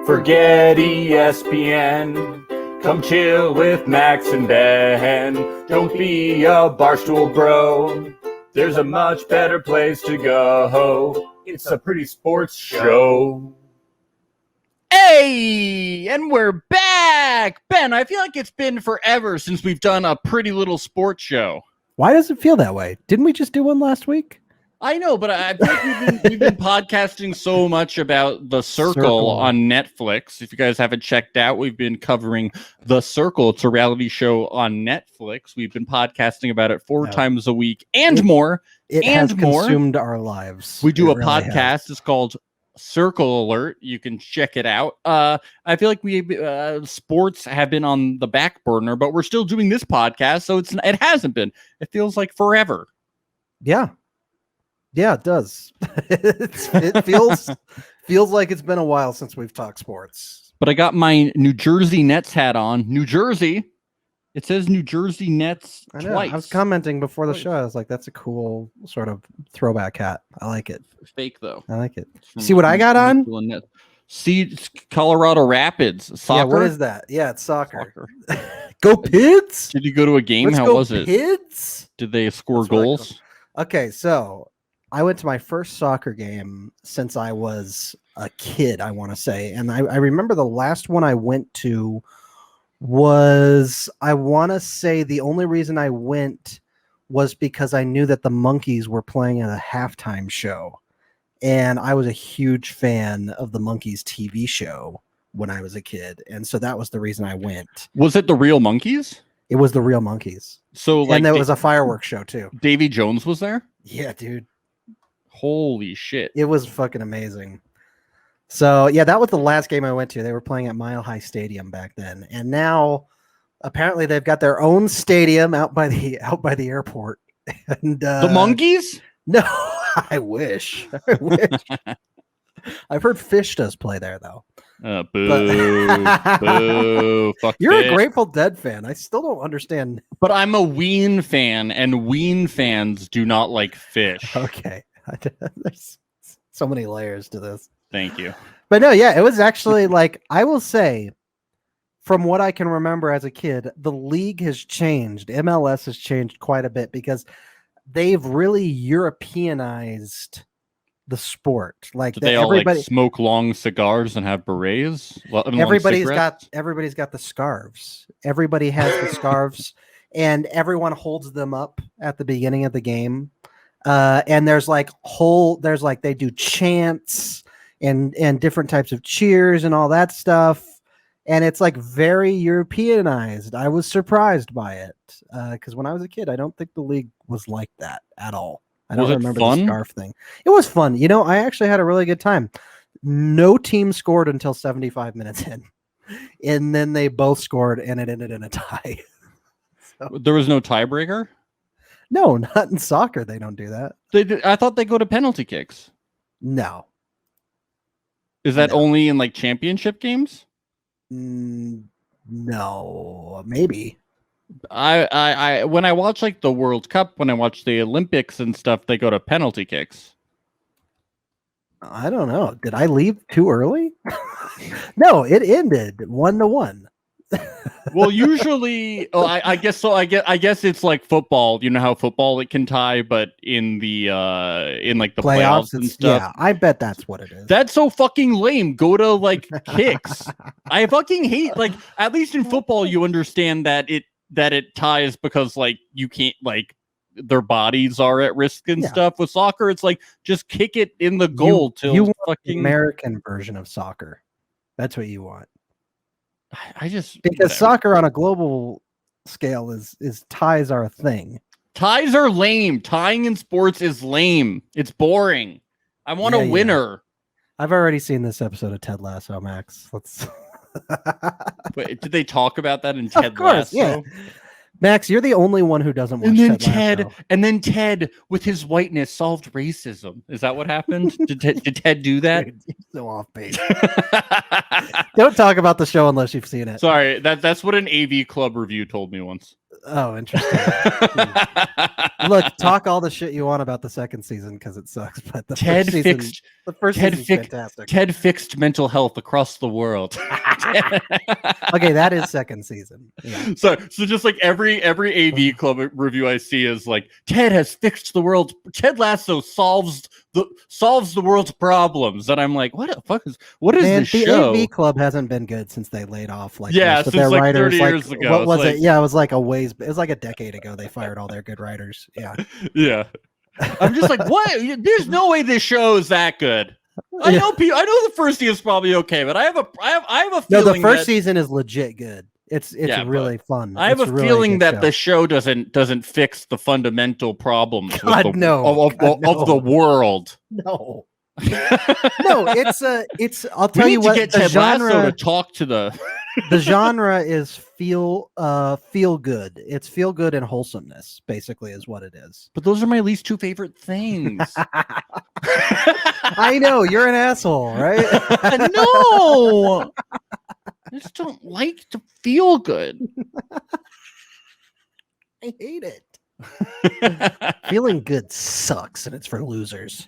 Forget ESPN. Come chill with Max and Ben. Don't be a barstool bro. There's a much better place to go. It's a pretty sports show. Hey, and we're back. Ben, I feel like it's been forever since we've done a pretty little sports show. Why does it feel that way? Didn't we just do one last week? I know, but I feel like we've been podcasting so much about The Circle on Netflix. If you guys haven't checked out, we've been covering The Circle. It's a reality show on Netflix. We've been podcasting about it four times a week and more. It has consumed our lives. We do a podcast. It's called Circle Alert. You can check it out. I feel like sports have been on the back burner, but we're still doing this podcast, so it hasn't been. It feels like forever. Yeah, it does. It feels like it's been a while since we've talked sports. But I got my New Jersey Nets hat on. New Jersey. It says New Jersey Nets twice. I was commenting before the show. I was like, that's a cool sort of throwback hat. I like it. Fake, though. I like it. See what I got on? See, it's Colorado Rapids. Soccer? Yeah, what is that? Yeah, it's soccer. Go Pids! Did you go to a game? How was it? Pids? Did they score goals? Okay, so I went to my first soccer game since I was a kid, I want to say. And I remember the last one I went to was, I want to say the only reason I went was because I knew that the Monkees were playing at a halftime show. And I was a huge fan of the Monkees TV show when I was a kid. And so that was the reason I went. Was it the real Monkees? It was the real Monkees. So, and there was a fireworks show too. Davy Jones was there? Yeah, dude. Holy shit. It was fucking amazing. So, yeah, that was the last game I went to. They were playing at Mile High Stadium back then. And now apparently they've got their own stadium out by the airport. And the Monkees? No, I wish. I wish. I've heard Fish does play there though. Boo. Fuck You're Fish. A Grateful Dead fan. I still don't understand. But I'm a Ween fan, and Ween fans do not like Fish. Okay. There's so many layers to this. Thank you. But no, yeah, it was actually like, I will say, from what I can remember as a kid, the league has changed. MLS has changed quite a bit because they've really Europeanized the sport. Like, they all like smoke long cigars and have berets. Everybody's got the scarves. Everybody has the scarves, and everyone holds them up at the beginning of the game. And there's they do chants and different types of cheers and all that stuff. And it's like very Europeanized. I was surprised by it because when I was a kid, I don't think the league was like that at all. I don't remember the scarf thing. It was fun. You know, I actually had a really good time. No team scored until 75 minutes in. And then they both scored and it ended in a tie. So, there was no tiebreaker? No, not in soccer. They don't do that. I thought they go to penalty kicks. No. Is that only in like championship games? No, maybe. I when I watch like the World Cup, when I watch the Olympics and stuff, they go to penalty kicks. I don't know. Did I leave too early? No, it ended 1-1. Well, usually, I guess so. I guess it's like football. You know how football it can tie, but in the like the playoffs and stuff. Yeah, I bet that's what it is. That's so fucking lame. Go to like kicks. I fucking hate, like, at least in football you understand that it ties because like you can't, like, their bodies are at risk and stuff. With soccer, it's like just kick it in the goal till you want fucking the American version of soccer. That's what you want. Because soccer on a global scale is ties are a thing. Ties are lame. Tying in sports is lame. It's boring. I want a winner. I've already seen this episode of Ted Lasso, Max. Let's. Wait, did they talk about that in Ted Lasso? Yeah. Max, you're the only one who doesn't watch Ted Lasso. And then Ted, with his whiteness, solved racism. Is that what happened? Did Ted do that? You're so off base. Don't talk about the show unless you've seen it. Sorry, that's what an AV Club review told me once. Oh, interesting. Look, talk all the shit you want about the second season because it sucks, but the Ted first season, fixed the first Ted season's fixed fantastic. Ted fixed mental health across the world. Okay, that is second season. Yeah. So just like every AV Club review I see is like, Ted has fixed the world. Ted Lasso solves the world's problems, and I'm like, what is Man, this the show? AV Club hasn't been good since they laid off most since of their like writers. 30 years ago. What was like, it? Yeah, it was like it was like a decade ago. They fired all their good writers. Yeah. Yeah. I'm just like, what? There's no way this show is that good. I know the first season is probably okay, but I have a feeling. No, the first season is legit good. It's really fun. I have a feeling that the show doesn't fix the fundamental problems of the world. No. No, it's I'll tell you what, get the Ted genre Lasso to talk to the genre is feel good. It's feel good and wholesomeness, basically, is what it is. But those are my least two favorite things. I know, you're an asshole, right? No. I just don't like to feel good. I hate it. Feeling good sucks, and it's for losers.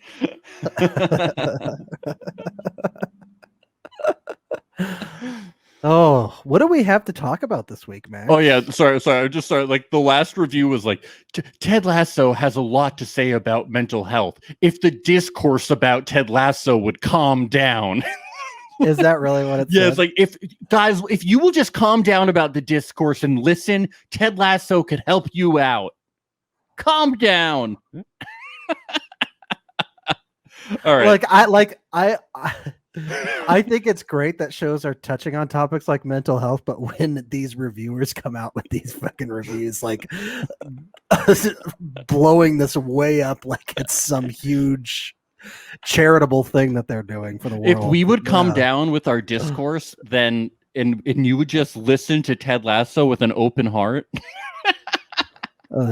Oh, what do we have to talk about this week, Max? Oh yeah, sorry. I just started like the last review was like Ted Lasso has a lot to say about mental health. If the discourse about Ted Lasso would calm down. Is that really what it's? Yeah, it's like if you will just calm down about the discourse and listen, Ted Lasso could help you out. Calm down. All right. I think it's great that shows are touching on topics like mental health, but when these reviewers come out with these fucking reviews, like blowing this way up like it's some huge charitable thing that they're doing for the world. If we would calm down with our discourse, then and you would just listen to Ted Lasso with an open heart. All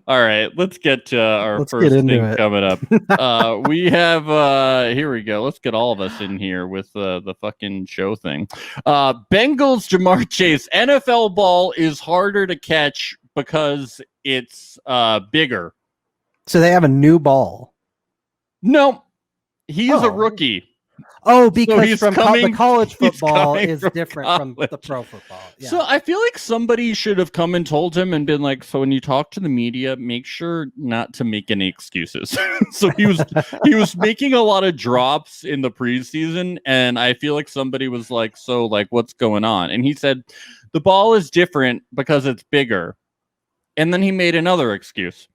right, let's get to our first thing coming up. We have here we go. Let's get all of us in here with the fucking show thing. Bengals Jamar Chase. NFL ball is harder to catch because it's bigger. So they have a new ball. No, he's a rookie. Oh, because so the college football is different from the pro football. Yeah. So I feel like somebody should have come and told him and been like, so when you talk to the media, make sure not to make any excuses. So he was making a lot of drops in the preseason, and I feel like somebody was like, so like what's going on? And he said, the ball is different because it's bigger. And then he made another excuse.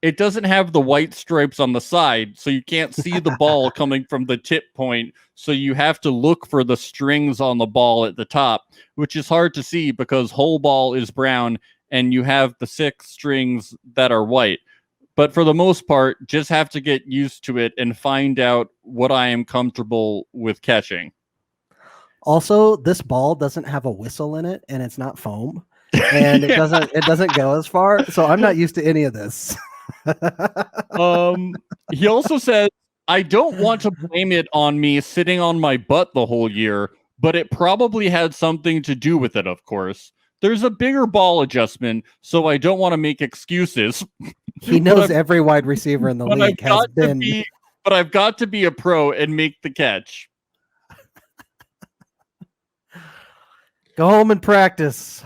It doesn't have the white stripes on the side, so you can't see the ball coming from the tip point. So you have to look for the strings on the ball at the top, which is hard to see because whole ball is brown and you have the 6 strings that are white. But for the most part, just have to get used to it and find out what I am comfortable with catching. Also, this ball doesn't have a whistle in it, and it's not foam, and it doesn't go as far. So I'm not used to any of this. He also said, I don't want to blame it on me sitting on my butt the whole year, but it probably had something to do with it, of course. There's a bigger ball adjustment, so I don't want to make excuses. He knows every wide receiver in the league has been. But I've got to be a pro and make the catch. Go home and practice.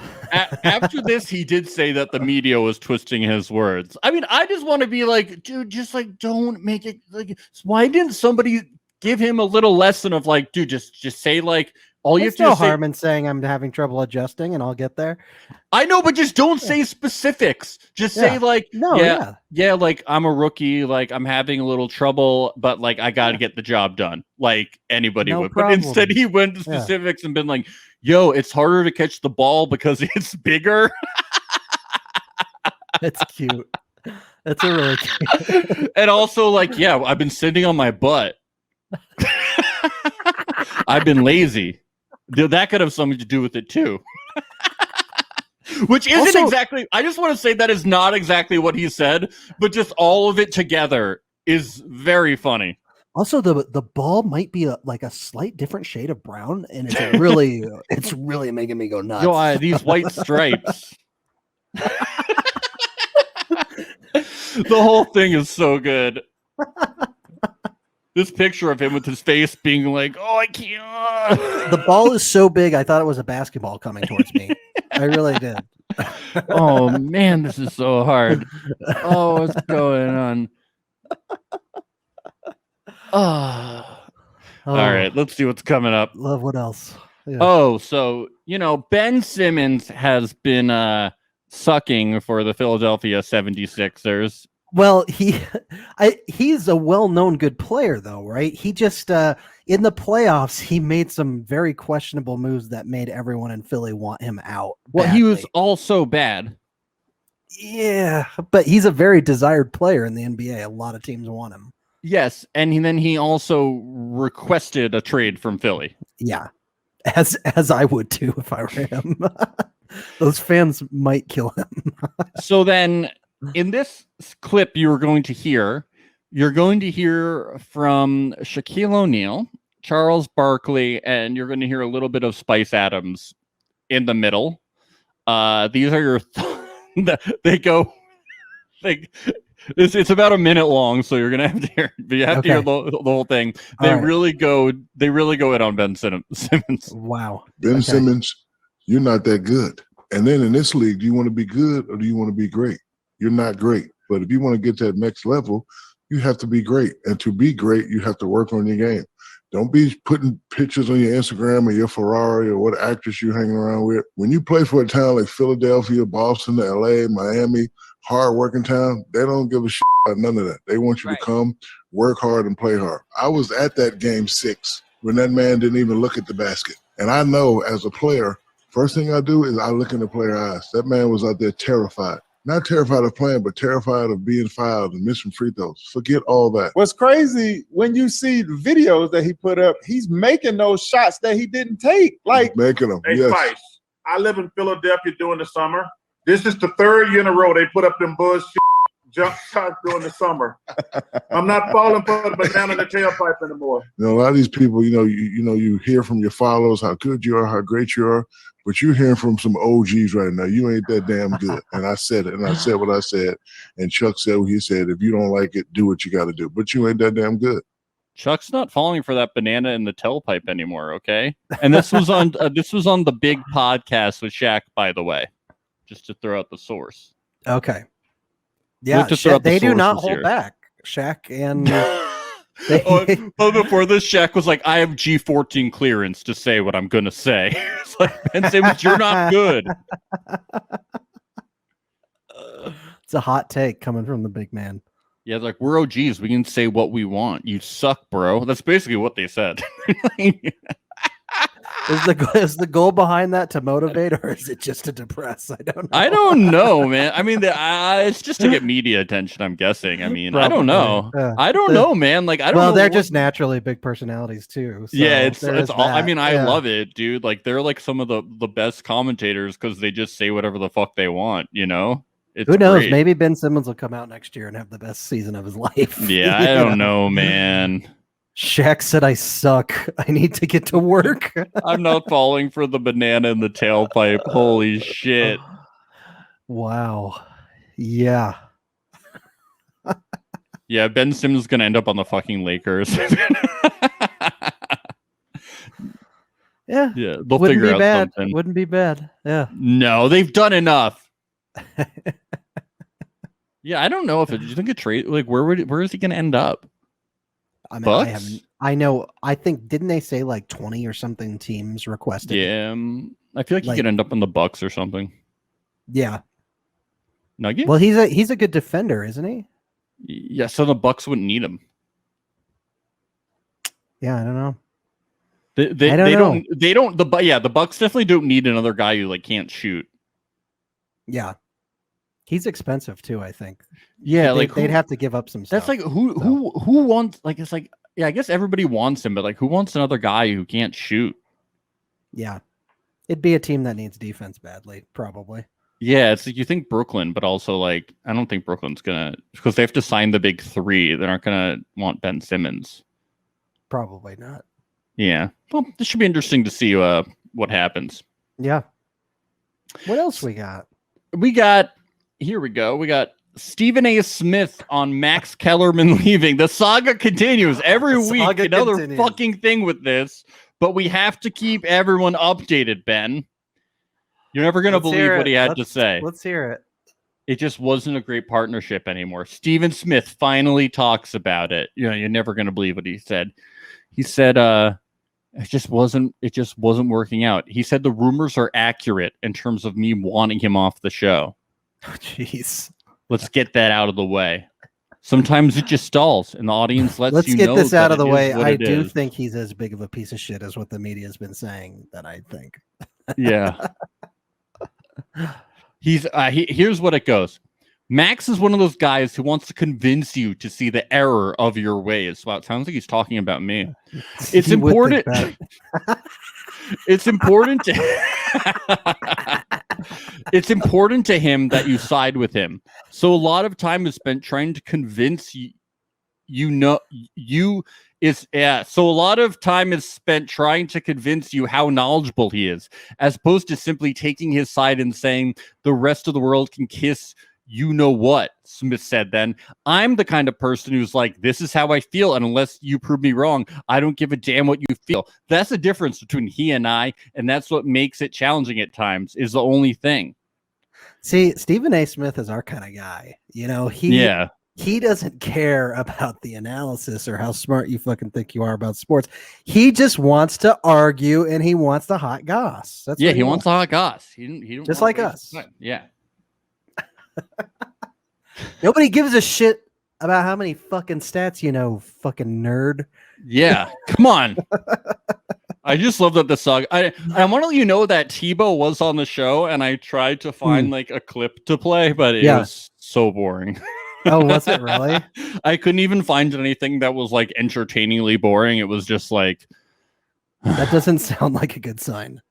After this, he did say that the media was twisting his words. I mean, I just want to be like, dude, just like, don't make it like, why didn't somebody give him a little lesson of like, dude, just say like, all you have to no say, harm in saying I'm having trouble adjusting and I'll get there. I know, but just don't say specifics. Just say like, like I'm a rookie, like I'm having a little trouble, but like I got to get the job done, like anybody would. Problem. But instead, he went to specifics and been like, yo, it's harder to catch the ball because it's bigger. That's cute. That's a really cute. And also, like, yeah, I've been sitting on my butt. I've been lazy. That could have something to do with it too. Which isn't also, exactly, I just want to say that is not exactly what he said, but just all of it together is very funny. Also, the ball might be like a slight different shade of brown, and it's really making me go nuts. Yo, these white stripes. The whole thing is so good. This picture of him with his face being like, "Oh, I can't." The ball is so big, I thought it was a basketball coming towards me. I really did. Oh man, this is so hard. Oh, what's going on? Oh. All right, let's see what's coming up. Love what else? Yeah. Oh, so Ben Simmons has been sucking for the Philadelphia 76ers. Well, he's a well-known good player, though, right? He just in the playoffs, he made some very questionable moves that made everyone in Philly want him out. Well, badly. he was also bad. Yeah, but he's a very desired player in the NBA. A lot of teams want him. Yes, and then he also requested a trade from Philly. Yeah, as I would too if I were him. Those fans might kill him. So then, in this clip you're going to hear from Shaquille O'Neal, Charles Barkley, and you're going to hear a little bit of Spice Adams in the middle. These are your it's about a minute long, so you're gonna have to hear. But you have to hear the whole thing. They really go in on Ben Simmons. Wow, Ben Simmons, you're not that good. And then in this league, do you want to be good or do you want to be great? You're not great. But if you want to get to that next level, you have to be great. And to be great, you have to work on your game. Don't be putting pictures on your Instagram or your Ferrari or what actress you're hanging around with. When you play for a town like Philadelphia, Boston, LA, Miami, hard-working town, they don't give a shit about none of that. They want you to come, work hard, and play hard. I was at that game 6 when that man didn't even look at the basket. And I know as a player, first thing I do is I look in the player's eyes. That man was out there terrified. Not terrified of playing, but terrified of being fouled and missing free throws. Forget all that. What's crazy, when you see the videos that he put up, he's making those shots that he didn't take. Like, making them, hey, yes. Spice, I live in Philadelphia during the summer. This is the 3rd year in a row they put up them bullshit jump shots during the summer. I'm not falling for the banana in the tailpipe anymore. A lot of these people, you hear from your followers how good you are, how great you are, but you're hearing from some OGs right now. You ain't that damn good. And I said it, and I said what I said, and Chuck said what he said. If you don't like it, do what you got to do. But you ain't that damn good. Chuck's not falling for that banana in the tailpipe anymore, okay? And this was on the big podcast with Shaq, by the way, just to throw out the source. Okay. Yeah, they do not hold back. Shaq and before this, Shaq was like, "I have G14 clearance to say what I'm gonna say." It's like, Ben Simmons, you're not good. It's a hot take coming from the big man. Yeah, like, we're OGs. We can say what we want. You suck, bro. That's basically what they said. Is the goal behind that to motivate, or is it just to depress? I don't know, man. I mean, it's just to get media attention, I'm guessing. I mean, probably. I don't know. I don't know, man. Like, I don't know. Well, they're just naturally big personalities too. So yeah, it's all. I mean, I love it, dude. Like, they're like some of the best commentators because they just say whatever the fuck they want. Who knows? Great. Maybe Ben Simmons will come out next year and have the best season of his life. Yeah, I don't know, man. Shaq said, "I suck. I need to get to work." I'm not falling for the banana in the tailpipe. Holy shit. Wow. Yeah. Yeah, Ben Simmons is going to end up on the fucking Lakers. Yeah. Yeah, they'll figure out something. Wouldn't be bad. Yeah. No, they've done enough. Yeah, I don't know if do you think a trade, like, where is he going to end up? I mean, I think, didn't they say like 20 or something teams requested? Yeah, I feel like he could end up in the Bucks or something. Yeah. Nugget? Well, he's a good defender, isn't he? Yeah, so the Bucks wouldn't need him. Yeah, I don't know. The Bucks definitely don't need another guy who like can't shoot. Yeah. He's expensive too, I think. Yeah, they'd have to give up some stuff. That's like who wants, like, it's like, yeah, I guess everybody wants him, but like, who wants another guy who can't shoot? Yeah. It'd be a team that needs defense badly, probably. Yeah, it's like you think Brooklyn, but also like I don't think Brooklyn's gonna, because they have to sign the big 3. They're not gonna want Ben Simmons. Probably not. Yeah. Well, this should be interesting to see what happens. Yeah. What else we got? Here we go. We got Stephen A. Smith on Max Kellerman leaving. The saga continues every week. Another fucking thing with this, but we have to keep everyone updated, Ben. You're never going to believe what he had to say. Let's hear it. It just wasn't a great partnership anymore. Stephen Smith finally talks about it. You're never going to believe what he said. He said, it just wasn't working out. He said the rumors are accurate in terms of me wanting him off the show. Jeez. Let's get that out of the way. Sometimes it just stalls and the audience lets Let's you get know this out of the it way. is what I it do is. think he's as big of a piece of shit as what the media has been saying that I think. Yeah. Here's what it goes. Max is one of those guys who wants to convince you to see the error of your ways. Wow, it sounds like he's talking about me. It's You would important. think that. It's important to it's important to him that you side with him. So a lot of time is spent trying to convince so a lot of time is spent trying to convince you how knowledgeable he is, as opposed to simply taking his side and saying the rest of the world can kiss you know what, Smith said then. I'm the kind of person who's like, this is how I feel, and unless you prove me wrong, I don't give a damn what you feel. That's the difference between he and I, and that's what makes it challenging at times, is the only thing. See, Stephen A. Smith is our kind of guy. He doesn't care about the analysis or how smart you fucking think you are about sports. He just wants to argue and he wants the hot goss. That's he wants the hot goss. He don't just like us. Yeah. Nobody gives a shit about how many fucking stats you know, fucking nerd. Yeah, come on. I just love that the saga. I want to let you know that Tebow was on the show, and I tried to find like a clip to play, but it was so boring. Oh, was it really? I couldn't even find anything that was like entertainingly boring. It was just like that doesn't sound like a good sign.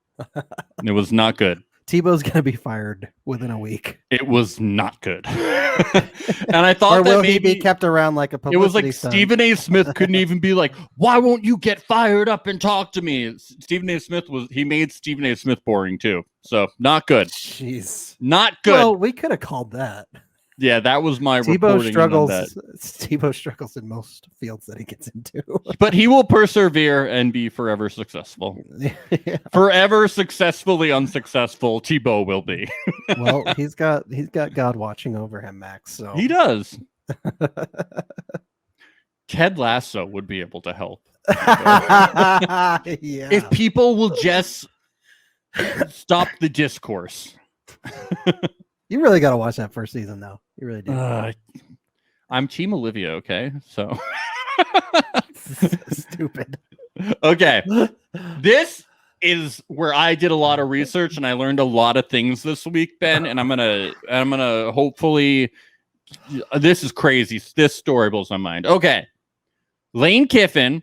It was not good. Tebow's gonna be fired within a week. It was not good. And I thought or will that maybe he be kept around like a publicity it was like stunt? Stephen A. Smith couldn't even be like, why won't you get fired up and talk to me? Stephen A. Smith made Stephen A. Smith boring too. So not good. Jeez. Not good. Well, we could have called that. Yeah, that was my Tebow struggles. Tebow struggles in most fields that he gets into. But he will persevere and be forever successful. Yeah. Forever successfully unsuccessful, Tebow will be. Well, he's got God watching over him, Max. So He does. Ted Lasso would be able to help. Yeah. If people will just stop the discourse. You really got to watch that first season, though. You really do. I'm Team Olivia, okay? So stupid. Okay. This is where I did a lot of research and I learned a lot of things this week, Ben, and I'm gonna hopefully this is crazy. This story blows my mind. Okay. Lane Kiffin,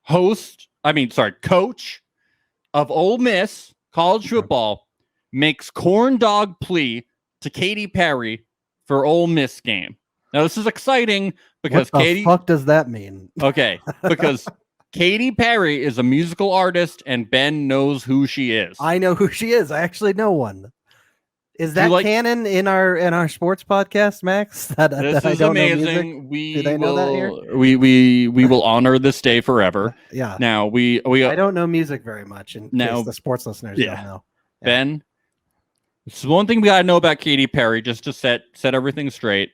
coach of Ole Miss college football, makes corn dog plea to Katy Perry for Ole Miss game. Now this is exciting because what the fuck does that mean? Okay, because Katy Perry is a musical artist and Ben knows who she is. I know who she is. I actually know one. Is that canon in our sports podcast, Max? This is amazing. Did I know that here? We will honor this day forever. Yeah. Now we I don't know music very much, in case the sports listeners don't know. Yeah. Ben, so one thing we gotta know about Katy Perry, just to set everything straight.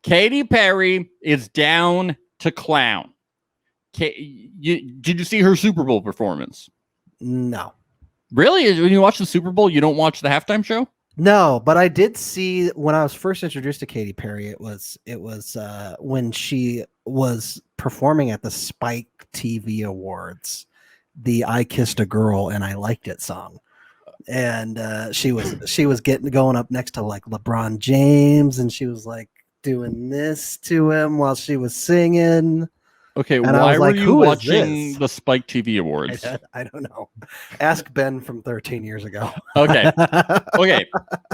Katy Perry is down to clown. Did you see her Super Bowl performance? No. Really? When you watch the Super Bowl, you don't watch the halftime show? No, but I did see when I was first introduced to Katy Perry. It was when she was performing at the Spike TV Awards, the "I Kissed a Girl and I Liked It" song, and she was going up next to like LeBron James, and she was like doing this to him while she was singing. Okay, and why were like, you watching the Spike TV Awards? I don't know. Ask Ben from 13 years ago. Okay.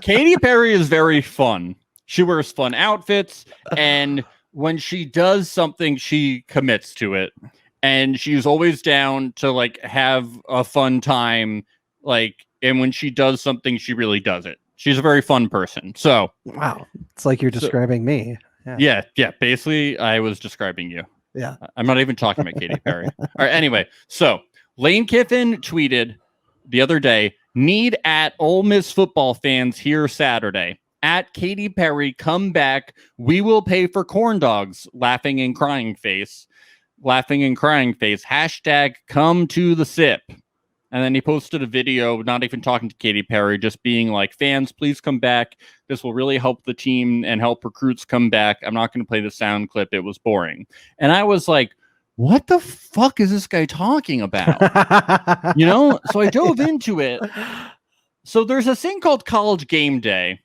Katy Perry is very fun. She wears fun outfits, and when she does something, she commits to it. and she's always down to like have a fun time. Like, and when she does something, she really does it. She's a very fun person. So Wow, it's like you're describing me. yeah. Basically, I was describing you. Yeah. I'm not even talking about Katy Perry. All right. Anyway, so Lane Kiffin tweeted the other day, need at Ole Miss football fans here Saturday. At Katy Perry, come back. We will pay for corn dogs. Laughing and crying face. Hashtag come to the sip. And then he posted a video, not even talking to Katy Perry, just being like, fans, please come back. This will really help the team and help recruits come back. I'm not going to play the sound clip. It was boring. And I was like, what the fuck is this guy talking about? You know? So I dove into it. So there's a thing called College Gameday.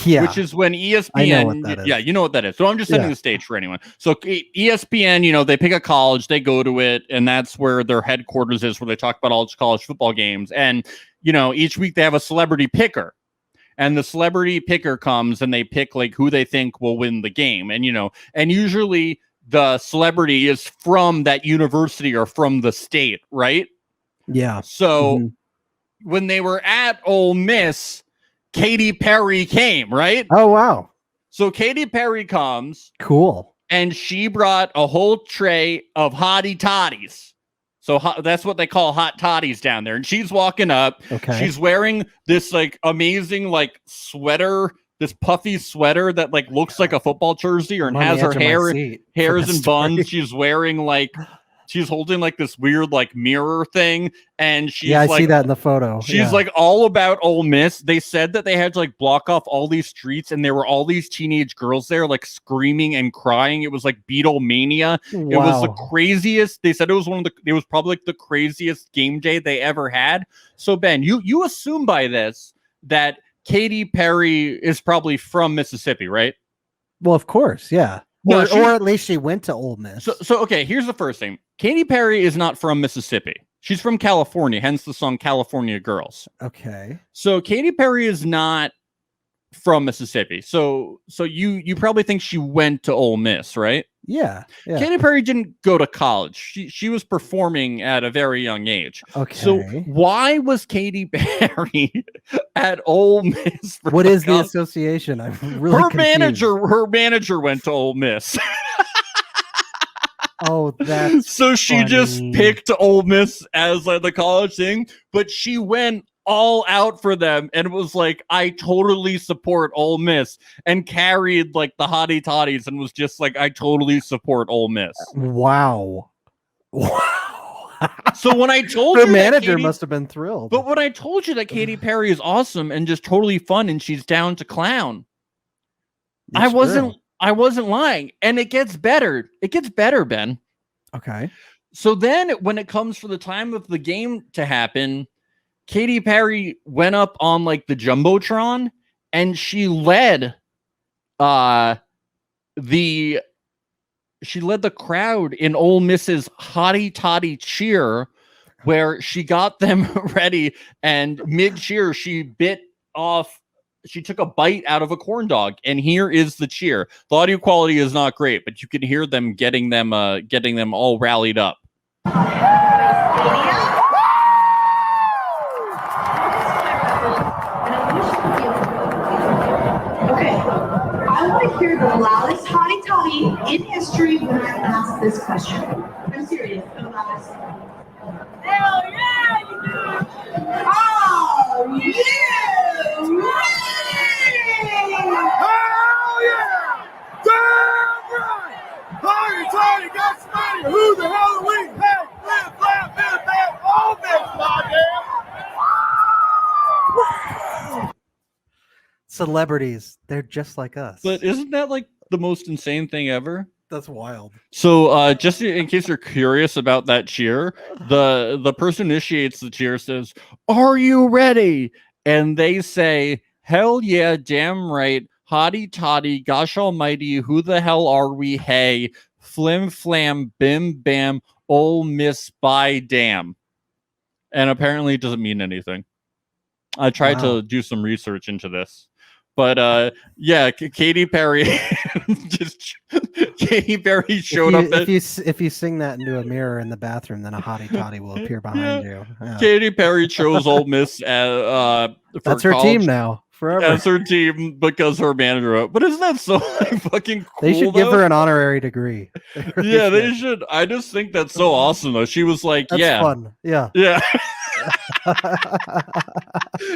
Yeah. Which is when ESPN, I know what that is. Yeah, you know what that is. So I'm just setting the stage for anyone. So ESPN, you know, they pick a college, they go to it, and that's where their headquarters is, where they talk about all college football games. And, you know, each week they have a celebrity picker. And the celebrity picker comes and they pick like who they think will win the game. And, you know, and usually the celebrity is from that university or from the state, right? Yeah. So when they were at Ole Miss, Katy Perry came, right? Oh, wow. So Katy Perry comes. Cool. And she brought a whole tray of hottie toddies. So that's what they call hot toddies down there. And she's walking up. Okay. She's wearing this like amazing like sweater, this puffy sweater that like looks like a football jersey, or has her hairs and buns. She's wearing like, she's holding like this weird like mirror thing, and she's I like, see that in the photo. She's like all about Ole Miss. They said that they had to like block off all these streets, and there were all these teenage girls there like screaming and crying. It was like Beatlemania. Wow. It was the craziest. They said it was it was probably like the craziest game day they ever had. So Ben, you assume by this that Katy Perry is probably from Mississippi, right? Well, of course, yeah. No, or at least she went to Ole Miss. So okay, here's the first thing. Katy Perry is not from Mississippi. She's from California, hence the song California Girls. Okay. So Katy Perry is not from Mississippi. So you probably think she went to Ole Miss, right? Yeah. Katy Perry didn't go to college. She was performing at a very young age. Okay. So why was Katy Perry at Ole Miss? What is the association? I'm really confused. Her manager went to Ole Miss. Oh, that's so she funny. just picked Ole Miss as like the college thing, but she went all out for them and was like, I totally support Ole Miss, and carried like the hottie toddies and was just like, I totally support Ole Miss. Wow. So when I told her you must have been thrilled. But when I told you that Katy Perry is awesome and just totally fun and she's down to clown, I wasn't lying. And it gets better. It gets better, Ben. Okay. So then when it comes for the time of the game to happen, Katy Perry went up on like the Jumbotron and she led the crowd in Ole Miss's hottie toddy cheer, where she got them ready, and mid cheer she took a bite out of a corn dog, and here is the cheer. The audio quality is not great, but you can hear them getting them all rallied up. I want to hear the loudest hottie toddy in history when I ask this question. I'm serious. The loudest. Hell yeah, you do! Oh, yeah! Hell yeah! Damn right! Hottie toddy got somebody. Who the hell are we? Hey, flip, flap, flip, flap, all this, goddamn! Celebrities, they're just like us. But isn't that like the most insane thing ever? That's wild. So just in case you're curious about that cheer, the person who initiates the cheer says, "Are you ready?" And they say, "Hell yeah, damn right. Hottie toddy, gosh almighty, who the hell are we? Hey, flim flam, bim bam, Ole Miss by damn." And apparently it doesn't mean anything. I tried to do some research into this. But yeah, Katy Perry Katy Perry showed up. If you sing that into a mirror in the bathroom, then a hottie toddy will appear behind you. Yeah. Katy Perry chose Ole Miss as That's her team now forever. As her team because her manager. But isn't that so fucking cool? They should give her an honory degy. Yeah, they should. I just think that's so awesome though. She was like, that's fun. Yeah.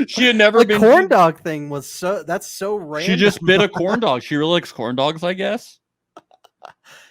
She had never the been. Corn dog thing was that's so random. She just bit a corn dog. She really likes corn dogs, I guess.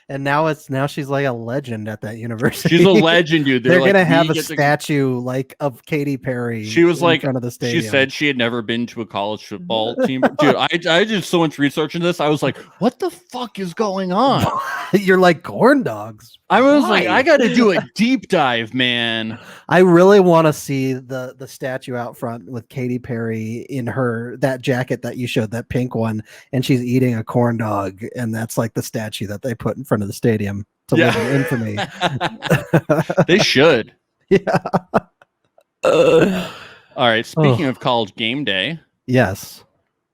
And now she's like a legend at that university. She's a legend, dude. They're gonna have a statue like of Katy Perry. She was like, in front of the stadium. She said she had never been to a college football team. Dude, I did so much research into this. I was like, what the fuck is going on? You're like corn dogs. I was like, I got to do a deep dive, man. I really want to see the statue out front with Katy Perry in that jacket that you showed, that pink one, and she's eating a corn dog, and that's like the statue that they put in front of the stadium to live in infamy. They should. Yeah. All right. Speaking of College Game Day, yes,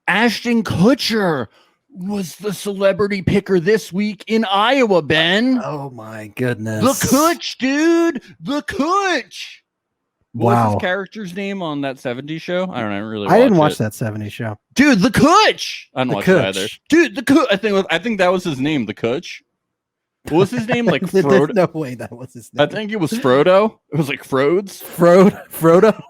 Ashton Kutcher was the celebrity picker this week in Iowa, Ben. Oh my goodness. The Kutch, dude. The Kutch. What was his character's name on that 70s show? I don't know. I didn't watch that 70s show. Dude, the Kutch. I didn't watch it either. Kutch. Dude, the Kutch. I think that was his name, the Kutch. What was his name? Like Frodo? There's no way that was his name. I think it was Frodo. It was like Frodes. Frodo.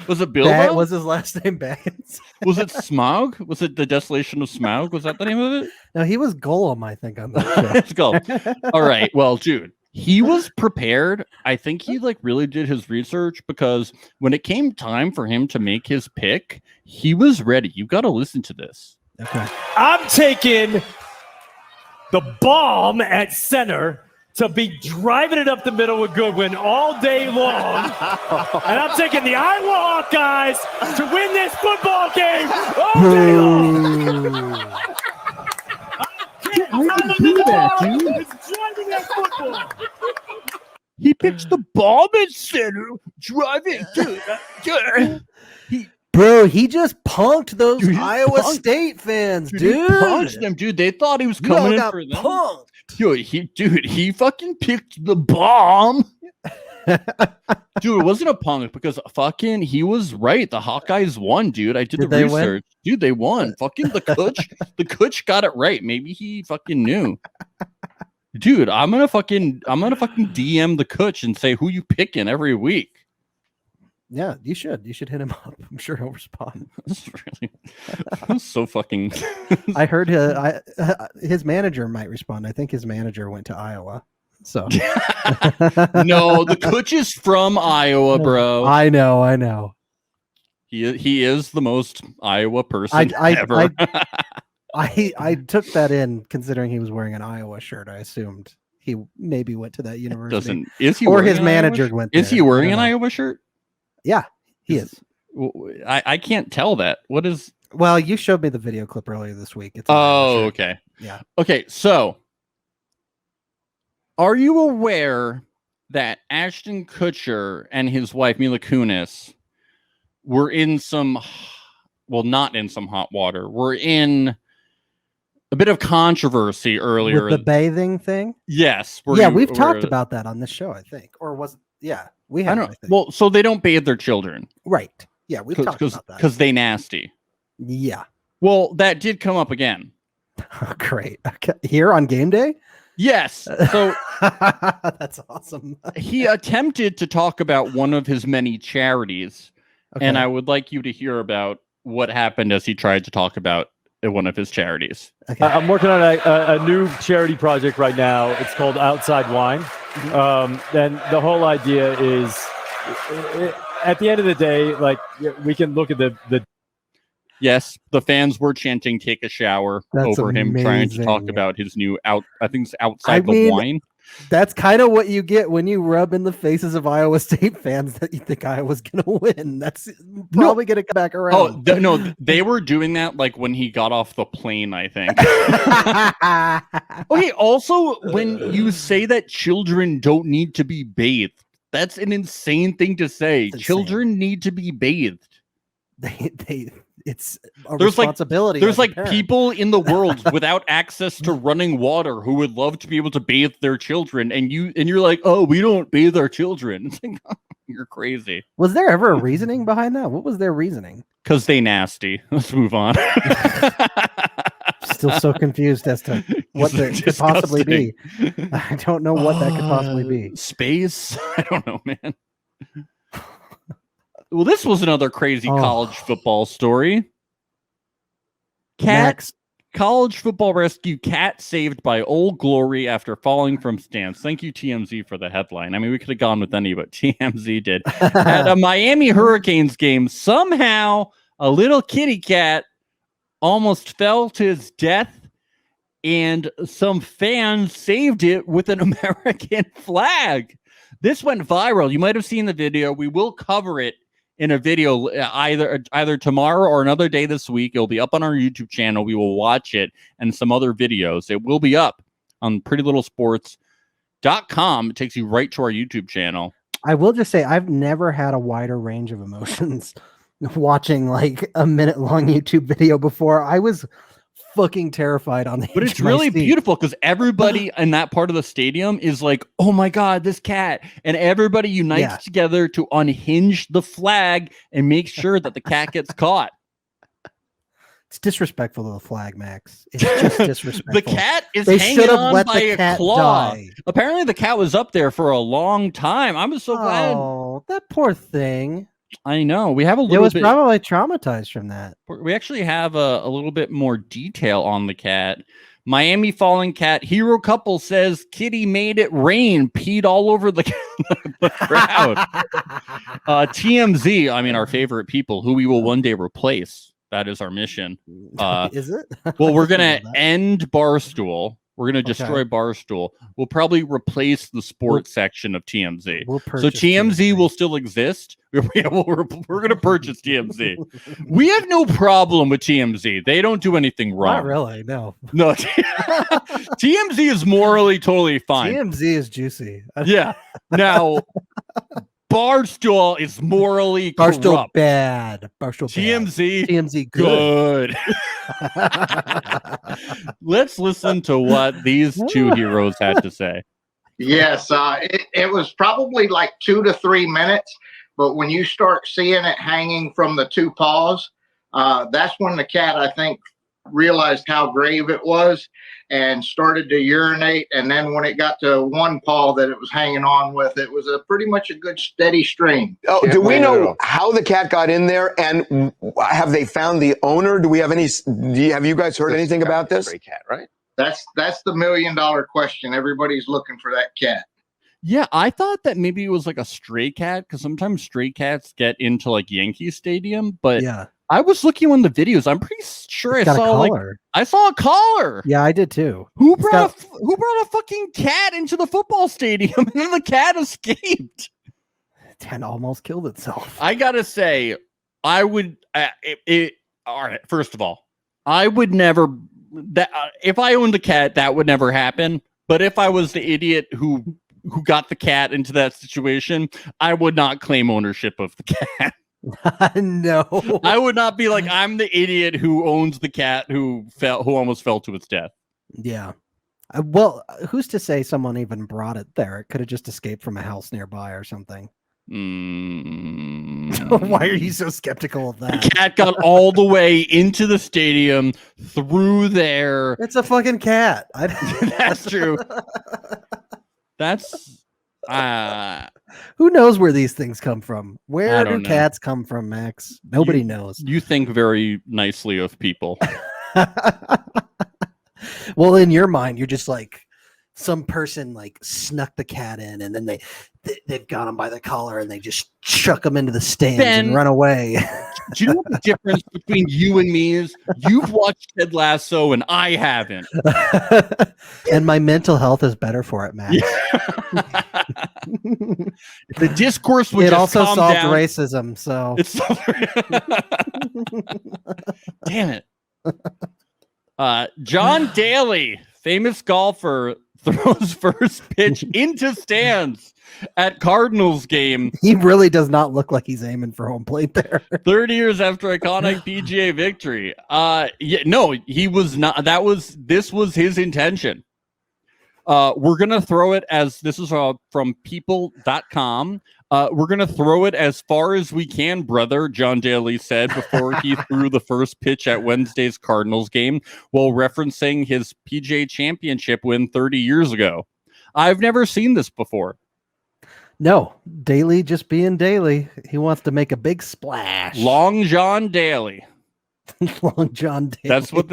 Was it Bilbo? Was his last name Baggins? Was it Smaug? Was it the Desolation of Smaug? Was that the name of it? No, he was Gollum, I think, on that show. It's Gollum. All right. Well, dude, he was prepared. I think he really did his research, because when it came time for him to make his pick, he was ready. You got to listen to this. Okay. I'm taking the bomb at center to be driving it up the middle with Goodwin all day long. And I'm taking the Iowa Hawkeyes to win this football game all day long. Driving that football. He picked the bomb at center, driving. Bro, he just punked those Iowa State fans, dude. He punked them, dude. They thought he was coming in for them. Punked. He fucking picked the bomb. Dude, it wasn't a punk, because he was right. The Hawkeyes won, dude. I did the research. Dude, they won. Fucking the Kutch got it right. Maybe he fucking knew. Dude, I'm gonna fucking DM the Kutch and say, who you picking every week? Yeah, you should. You should hit him up. I'm sure he'll respond. That's so fucking. I heard his manager might respond. I think his manager went to Iowa. So no, the Kutch is from Iowa, bro. I know. He is the most Iowa person ever. I took that in, considering he was wearing an Iowa shirt. I assumed he maybe went to that university. Is he? Or his manager went there. Is he wearing an Iowa shirt? Yeah, he is. I can't tell that. What is? Well, you showed me the video clip earlier this week. It's okay. Yeah. Okay, so are you aware that Ashton Kutcher and his wife Mila Kunis were in not in some hot water. We're in a bit of controversy earlier. With the bathing thing? Yes. We've talked about that on this show, I think. Or was it? Yeah, we have. I don't know. Well, so they don't bathe their children. Right. Yeah, we've talked about that. Because they nasty. Yeah. Well, that did come up again. Oh, great. Okay. Here on Game Day? Yes. So that's awesome. He attempted to talk about one of his many charities. Okay. And I would like you to hear about what happened as he tried to talk about one of his charities. Okay. I'm working on a new charity project right now. It's called Outside Wine. And the whole idea is, at the end of the day, we can look at the Yes, the fans were chanting "Take a shower" over him trying to talk about his new Outside the Wine. That's kind of what you get when you rub in the faces of Iowa State fans that you think Iowa's going to win. That's probably going to come back around. No, they were doing that when he got off the plane, I think. Okay, also, when you say that children don't need to be bathed, that's an insane thing to say. Children need to be bathed. it's a There's responsibility. There's as a like parent. people in the world without access to running water who would love to be able to bathe their children, and you're like, oh, we don't bathe our children. It's like, oh, you're crazy. Was there ever a reasoning behind that? What was their reasoning? Because they nasty. Let's move on. Still so confused as to what that could possibly be. I don't know what that could possibly be. Space? I don't know, man. Well, this was another crazy college football story. Max. College football rescue cat saved by Old Glory after falling from stands. Thank you, TMZ, for the headline. I mean, we could have gone with any, but TMZ did. At a Miami Hurricanes game, somehow a little kitty cat almost fell to his death, and some fans saved it with an American flag. This went viral. You might have seen the video. We will cover it in a video either tomorrow or another day this week. It'll be up on our YouTube channel. We will watch it and some other videos. It will be up on prettylittle.sports.com. It takes you right to our YouTube channel. I will just say I've never had a wider range of emotions watching like a minute-long YouTube video before. I was fucking terrified on the But it's really beautiful because everybody in that part of the stadium is like, oh my God, this cat. And everybody unites together to unhinge the flag and make sure that the cat gets caught. It's disrespectful to the flag, Max. It's just disrespectful. The cat is hanging on by a claw. Apparently the cat was up there for a long time. I was so glad. Oh, that poor thing. I know. We have a little It was bit. probably traumatized from that. We actually have a little bit more detail on the cat. Miami fallen cat hero couple says kitty made it rain, peed all over the crowd. TMZ, I mean, our favorite people who we will one day replace. That is our mission. Is it? Well, we're going to end Barstool. We're going to destroy Barstool. We'll probably replace the sports section of TMZ. So TMZ will still exist. We're going to purchase TMZ. We have no problem with TMZ. They don't do anything wrong. Not really, no. No. TMZ is morally totally fine. TMZ is juicy. Yeah. Now, Barstool is morally Barstool corrupt. Bad. Barstool TMZ. Bad. TMZ good. Let's listen to what these two heroes had to say. Yes, it was probably like 2 to 3 minutes, but when you start seeing it hanging from the two paws, that's when the cat, I think, realized how grave it was and started to urinate. And then when it got to one paw that it was hanging on with, it was pretty much a good steady stream. Oh, do we know how the cat got in there, and have they found the owner? Do we have any? Have you guys heard anything about this? Stray cat, right? That's the $1 million question. Everybody's looking for that cat. Yeah, I thought that maybe it was like a stray cat because sometimes stray cats get into like Yankee Stadium, but yeah. I was looking on the videos. I'm pretty sure I saw I saw a collar. Yeah, I did too. Who brought a fucking cat into the football stadium and then the cat escaped? And almost killed itself. I gotta say, I would. All right. First of all, I would never. If I owned a cat, that would never happen. But if I was the idiot who got the cat into that situation, I would not claim ownership of the cat. No, I would not be like, I'm the idiot who owns the cat who almost fell to its death. Yeah. Well, who's to say someone even brought it there? It could have just escaped from a house nearby or something. Why are you so skeptical of that? The cat got all the way into the stadium through there. It's a fucking cat. That's true. That's who knows where these things come from? Where do know. cats come from, Max? Nobody knows. You think very nicely of people. Well, in your mind, you're just like some person like snuck the cat in, and then they've got him by the collar and they just chuck him into the stands and run away. Do you know what the difference between you and me is? You've watched Ted Lasso and I haven't. And my mental health is better for it, Max. The discourse would it just also calm solved down. racism, so damn it. John Daly, famous golfer, throws first pitch into stands at Cardinals game. He really does not look like he's aiming for home plate there. 30 years after iconic PGA victory. He was not. This was his intention. We're going to throw it as, this is from people.com. We're going to throw it as far as we can, brother, John Daly said before he threw the first pitch at Wednesday's Cardinals game while referencing his PGA championship win 30 years ago. I've never seen this before. No, Daly just being Daly. He wants to make a big splash. Long John Daly. Long John Daly.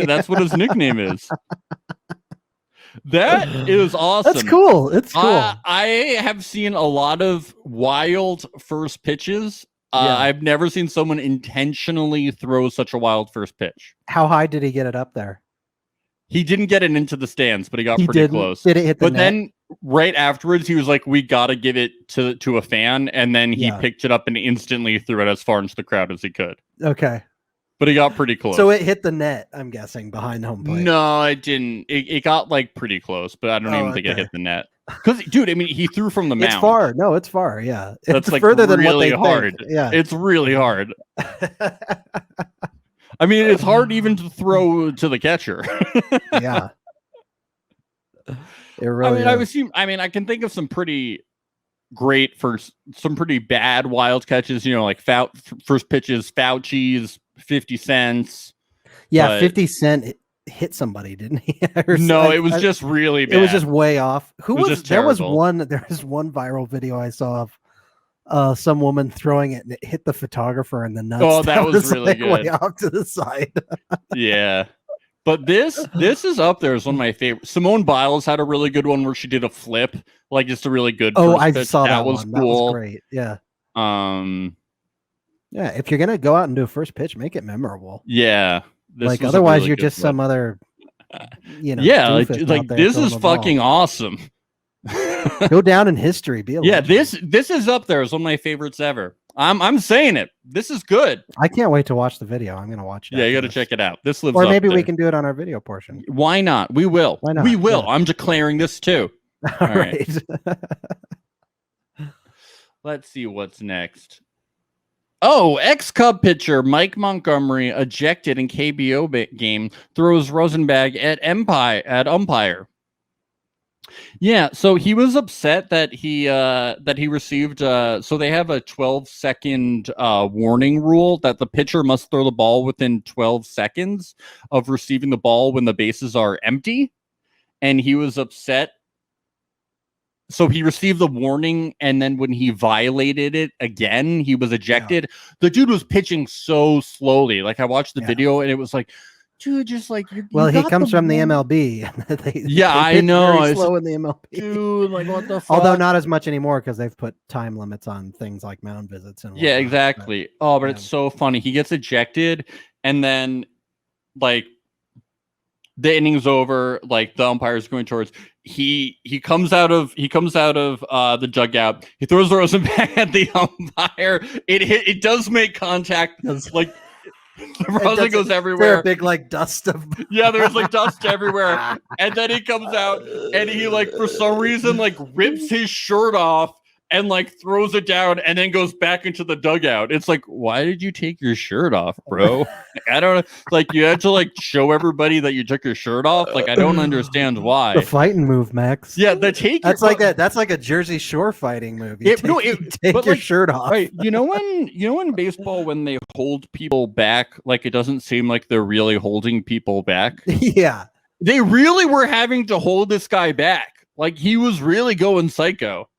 That's what his nickname is. That is awesome. That's cool. It's cool. I have seen a lot of wild first pitches. I've never seen someone intentionally throw such a wild first pitch. How high did he get it up there? He didn't get it into the stands, but he got pretty close. Did it hit the net? Then right afterwards, he was like, we got to give it to a fan. And then he picked it up and instantly threw it as far into the crowd as he could. Okay. But he got pretty close. So it hit the net, I'm guessing, behind home plate. No, it didn't. It got like pretty close, but I don't even think it hit the net. Because, dude, I mean, he threw from the mound. It's far. No, it's far. Yeah. That's it's like further than really what they hard. think. Yeah. It's really hard. I mean, it's hard even to throw to the catcher. Yeah. It really I can think of some pretty great some pretty bad wild catches, like first pitches, Fauci's, 50 Cents. Yeah, but 50 Cent hit somebody, didn't he? No, it was just really bad. It was just way off. There was one viral video I saw of some woman throwing it and it hit the photographer in the nuts. Oh, that was really good. Way off to the side. Yeah. But this is up there as one of my favorites. Simone Biles had a really good one where she did a flip, like just a really good. Oh, I pitch. saw that was one. Cool. That was great. Yeah. Yeah. If you're gonna go out and do a first pitch, make it memorable. Yeah. Like otherwise, really you're just some other. Yeah. Like this is fucking awesome. Go down in history. Be a legend. This is up there as one of my favorites ever. I'm saying it. This is good. I can't wait to watch the video. I'm gonna watch it. Yeah, you got to check it out. This lives. Or maybe up there. we can do it on our video portion. Why not? We will. Why not? We will. Yeah. I'm declaring this too. All right. Let's see what's next. Oh, ex-Cub pitcher Mike Montgomery ejected in KBO game, throws Rosenbag at umpire. Yeah, so he was upset that he received. So they have a 12-second warning rule that the pitcher must throw the ball within 12 seconds of receiving the ball when the bases are empty, and he was upset. So he received the warning, and then when he violated it again, he was ejected. Yeah. The dude was pitching so slowly. Like I watched the video, and it was like, dude, just like you. Well, he comes from the MLB. I know. Very slow in the MLB, dude. Like what the fuck? Although not as much anymore because they've put time limits on things like mound visits and whatnot. Yeah, exactly. But it's so funny. He gets ejected, and then like the inning's over. Like the umpire's going towards. He comes out of the dugout. He throws the rosin back at the umpire. It does make contact. Like. The rosin goes everywhere. A big like dust of there's like dust everywhere. And then he comes out and he like for some reason like rips his shirt off and like throws it down and then goes back into the dugout. It's like, why did you take your shirt off, bro? I don't know. Like you had to like show everybody that you took your shirt off. Like I don't understand why. The fighting move, Max. Yeah, that's like a Jersey Shore fighting move. Take your shirt off. Right. You know when baseball when they hold people back, like it doesn't seem like they're really holding people back. Yeah. They really were having to hold this guy back. Like he was really going psycho.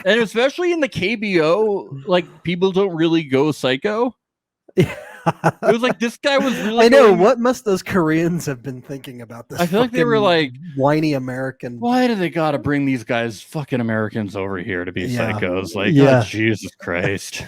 And especially in the KBO, like people don't really go psycho. It was like this guy was really. I know. What must those Koreans have been thinking about this? I feel like they were like whiny American. Why do they got to bring these guys, fucking Americans, over here to be psychos? Like, oh, Jesus Christ!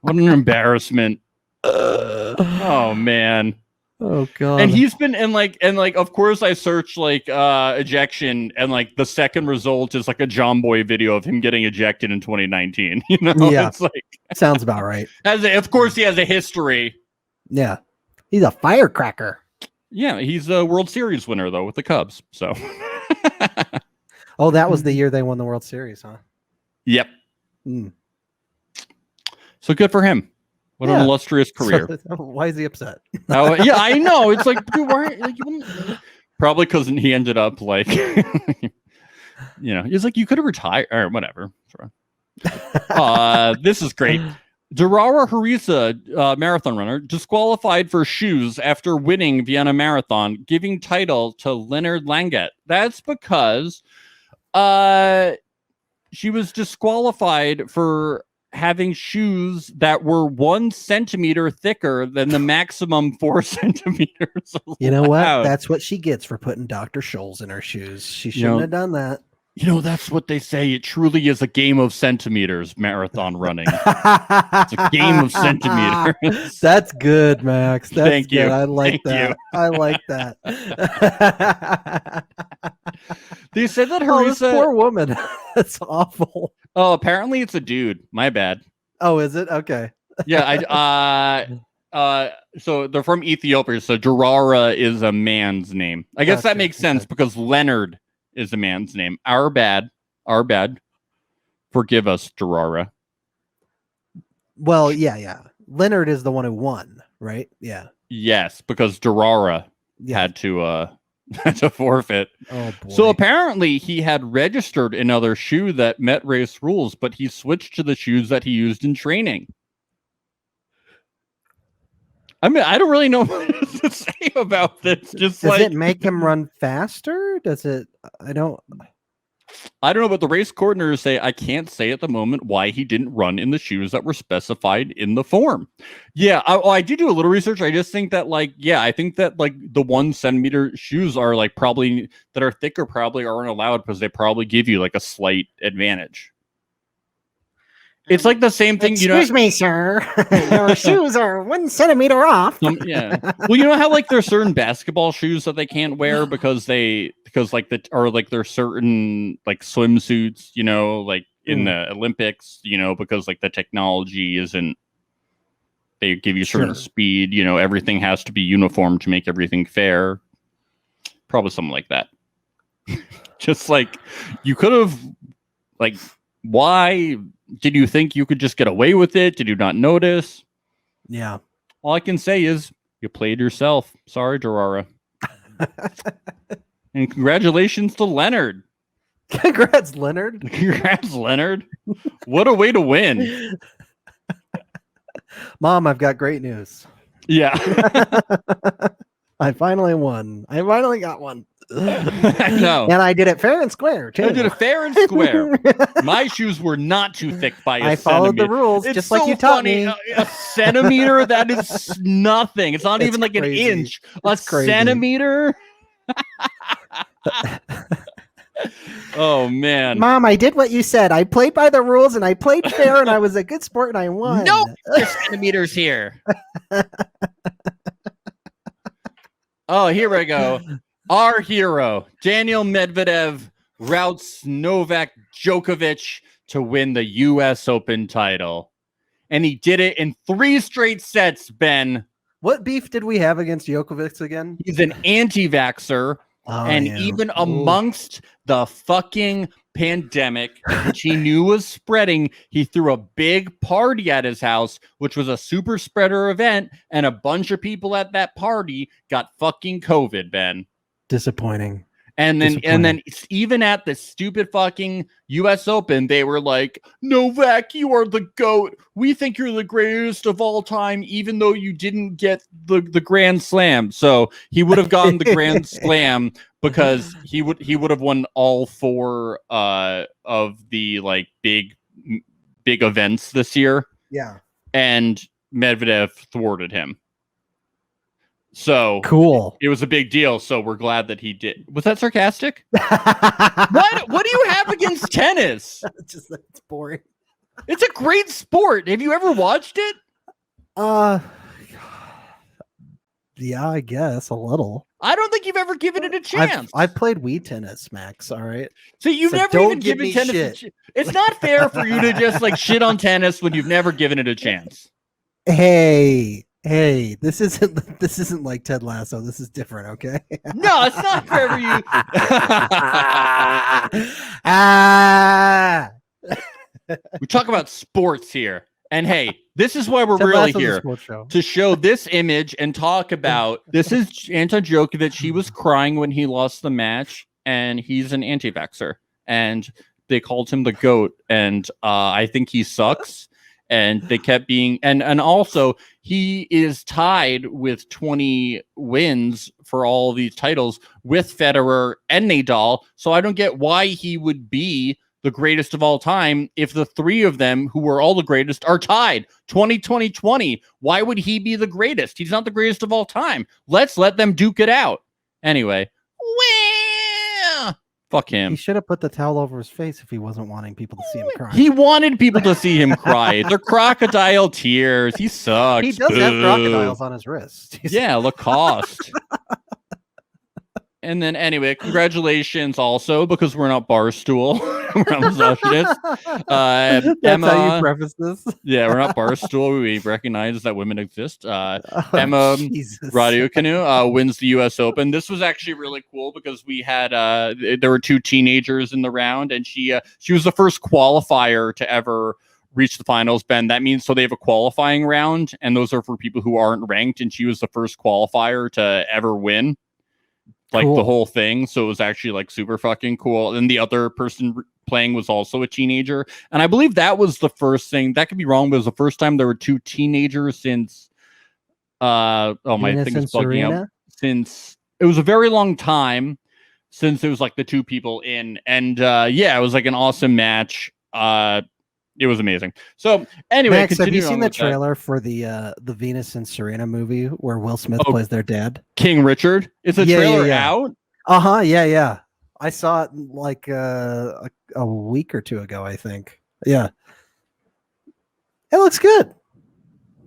What an embarrassment! Oh man. Oh god. And he's been and like of course I searched like ejection and like the second result is like a John Boy video of him getting ejected in 2019. You know, it's like sounds about right. Of course he has a history. Yeah. He's a firecracker. Yeah, he's a World Series winner though with the Cubs. So Oh, that was the year they won the World Series, huh? Yep. Mm. So good for him. What an illustrious career. So, why is he upset? Oh, yeah, I know. It's like, dude, why? Like, probably because he ended up like, he's like, you could have retired or whatever. This is great. Durara Harisa, marathon runner, disqualified for shoes after winning Vienna Marathon, giving title to Leonard Langet. That's because she was disqualified for having shoes that were 1 centimeter thicker than the maximum 4 centimeters. You know what? allowed. That's what she gets for putting Dr. Scholl's in her shoes. She shouldn't have done that. That's what they say. It truly is a game of centimeters, marathon running. It's a game of centimeters. That's good, Max. That's Thank good. you. I like Thank that. I like that. They said that Oh, this Harisa... poor woman. That's awful. Oh, apparently it's a dude. My bad. Oh, is it? Okay. Yeah, so they're from Ethiopia, so Durara is a man's name. I guess that Gotcha. makes sense because Leonard is a man's name. Our bad. Forgive us, Durara. Well, yeah. Leonard is the one who won, right? Yeah. Yes, because Durara Yeah. had to forfeit. Oh boy. So apparently he had registered another shoe that met race rules, but he switched to the shoes that he used in training. I mean, I don't really know what to say about this. Just Does like, it make him run faster? Does it? I don't know, but the race coordinators say I can't say at the moment why he didn't run in the shoes that were specified in the form. Yeah, I did do a little research. I just think that I think that the 1 centimeter shoes are probably that are thicker probably aren't allowed because they probably give you a slight advantage. It's like the same thing, Excuse me, sir. Your shoes are 1 centimeter off. Yeah. Well, you know how there's certain basketball shoes that they can't wear because there's certain swimsuits, in the Olympics, because the technology isn't. They give you certain speed, everything has to be uniform to make everything fair. Probably something like that. Just you could have why did you think you could just get away with it? Did you not notice? Yeah. All I can say is you played yourself. Sorry, Durara. And congratulations to Leonard. Congrats, Leonard. Congrats, Leonard. What a way to win. Mom, I've got great news. Yeah. I finally won. I finally got one. I know. And I did it fair and square, too. I did it fair and square. My shoes were not too thick by a I centimeter. followed the rules It's just so like you taught funny. me. A centimeter? That is nothing. It's not It's even an crazy. inch. It's a crazy. centimeter? Oh, man. Mom, I did what you said. I played by the rules and I played fair and I was a good sport and I won. Nope. Centimeters here. Oh, here we go. Our hero, Daniel Medvedev, routes Novak Djokovic to win the U.S. Open title. And he did it in 3 straight sets, Ben. What beef did we have against Djokovic again? He's an anti-vaxxer. And even amongst the fucking pandemic, which he knew was spreading, he threw a big party at his house, which was a super spreader event, and a bunch of people at that party got fucking COVID, Ben. Disappointing. And then even at the stupid fucking US Open, they were like, Novak, you are the GOAT. We think you're the greatest of all time, even though you didn't get the Grand Slam. So he would have gotten the Grand Slam because he would have won all 4 of the big events this year. Yeah. And Medvedev thwarted him. So cool. It was a big deal. So we're glad that he did. Was that sarcastic? What do you have against tennis? It's boring. It's a great sport. Have you ever watched it? Yeah, I guess a little. I don't think you've ever given it a chance. I've played Wii tennis, Max. All right. So you've never don't even give given me tennis. shit. It's not fair for you to just shit on tennis when you've never given it a chance. Hey, Hey, this isn't like Ted Lasso. This is different, okay? No, it's not for you. Ah! We talk about sports here. And hey, this is why we're Ted really Lasso's a here sports show. to show this image and talk about this is Anton Djokovic. He was crying when he lost the match, and he's an anti-vaxxer. And they called him the GOAT, and I think he sucks. And they kept being and also he is tied with 20 wins for all of these titles with Federer and Nadal. So I don't get why he would be the greatest of all time if the three of them who were all the greatest are tied 20. Why would he be the greatest? He's not the greatest of all time. Let's let them duke it out. Anyway, fuck him. He should have put the towel over his face if he wasn't wanting people to see him cry. He wanted people to see him cry. They're crocodile tears. He sucks. He does have crocodiles on his wrist. Yeah, Lacoste. And then anyway, congratulations also, because we're not Barstool. We're not misogynist. That's Emma, how you preface this. yeah, we're not Barstool. We recognize that women exist. Emma Jesus. Raducanu wins the U.S. Open. This was actually really cool because we had there were two teenagers in the round, and she was the first qualifier to ever reach the finals. Ben, that means so they have a qualifying round, and those are for people who aren't ranked. And she was the first qualifier to ever win. Like Cool. the whole thing. So it was actually like super fucking cool. And the other person playing was also a teenager. And I believe that was the first thing. That could be wrong, but it was the first time there were two teenagers since my Venus thing and is bugging Serena? out. Since it was a very long time since it was like the two people in. And yeah, it was like an awesome match. It was amazing. So anyway, Max, have you continuing seen on the with that. trailer for the Venus and Serena movie where Will Smith Oh. plays their dad? King Richard? Is the Yeah, yeah, trailer yeah. out? Yeah. I saw it like a week or two ago, I think. Yeah. It looks good.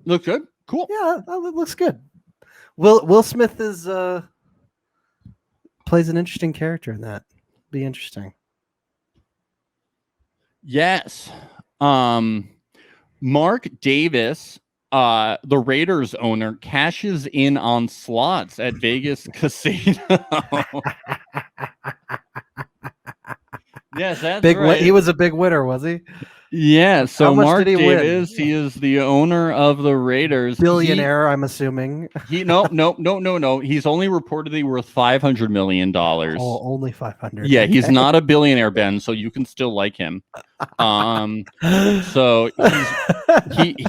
Looks good. Cool. Yeah, it looks good. Will Smith is plays an interesting character in that. Be interesting. Yes. Mark Davis, the Raiders owner, cashes in on slots at Vegas casino. Yes, that's right. He was a big winner, was he? Yeah, so How much Mark did he win? Davis, he is the owner of the Raiders. Billionaire, I'm assuming. No. He's only reportedly worth $500 million. Oh, only 500. Yeah, he's Okay. not a billionaire, Ben, so you can still like him. So